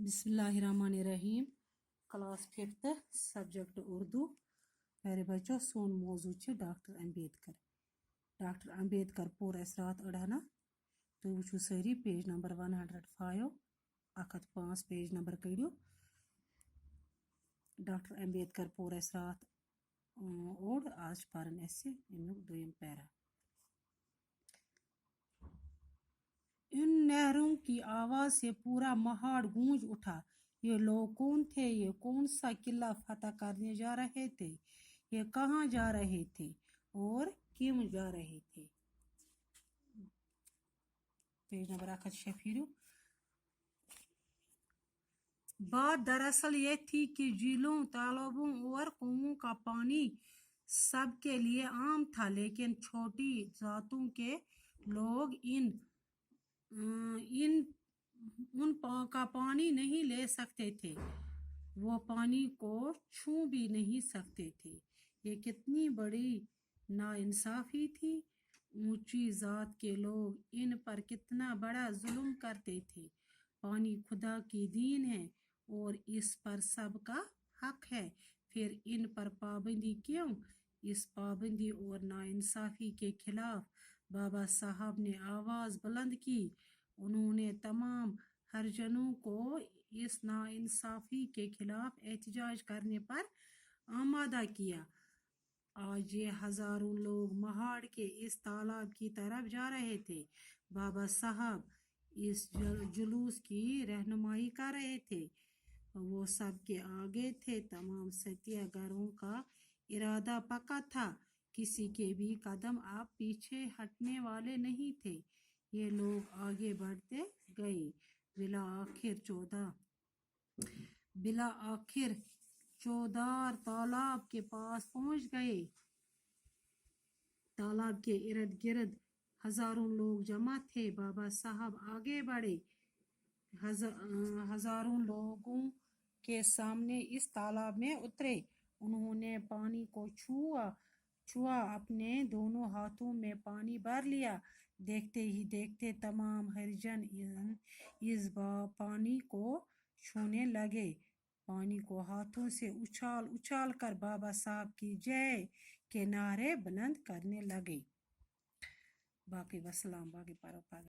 बिस्मिल्लाहिर्रहमानिर्रहीम। Class 5 subject Urdu. प्यारे बच्चों, सोन मौजू डॉक्टर अम्बेडकर। डॉक्टर अम्बेडकर पोर अस रात अड़ाना तो वो सारी पेज नंबर 105 105 पेज नंबर कड़ियो। डॉक्टर अम्बेडकर पोर अस रात ओड आज पारन असे दोयम पैरा। इन नहरों की आवाज से पूरा महाड़ गूंज उठा। ये लोग कौन थे? ये कौन सा किला फतह करने जा रहे थे? ये कहाँ जा रहे थे और क्यों जा रहे थे? पेज नंबर 1 बात दरअसल ये थी कि झीलों, तालाबों और कुओं का पानी सबके लिए आम था, लेकिन छोटी जातों के लोग उन का पानी नहीं ले सकते थे। वो पानी को छू भी नहीं सकते थे। ये कितनी बड़ी नाइंसाफी थी। ऊंची जात के लोग इन पर कितना बड़ा जुल्म करते थे। पानी खुदा की दीन है और इस पर सबका हक है, फिर इन पर पाबंदी क्यों? इस पाबंदी और नाइंसाफी के खिलाफ बाबा साहब ने आवाज बुलंद की। उन्होंने तमाम हरिजनों को इस नाइंसाफी के खिलाफ एहतजाज करने पर आमादा किया। आज ये हजारों लोग महाड़ के इस तालाब की तरफ जा रहे थे। बाबा साहब इस जुलूस की रहनुमाई कर रहे थे। वो सबके आगे थे। तमाम सत्याग्रहों का इरादा पक्का था। किसी के भी कदम अब पीछे हटने वाले नहीं थे। ये लोग आगे बढ़ते गए। बिला आखिर चौधार तालाब के पास पहुंच गए। तालाब के इर्द गिर्द हजारों लोग जमा थे। बाबा साहब आगे बढ़े। हजारों लोगों के सामने इस तालाब में उतरे। उन्होंने पानी को छुआ, अपने दोनों हाथों में पानी भर लिया। देखते ही देखते तमाम हरिजन इस पानी को छूने लगे। पानी को हाथों से उछाल उछाल कर बाबा साहब की जय के नारे बुलंद करने लगे। बाकी वसलाम, बाकी परोपकार।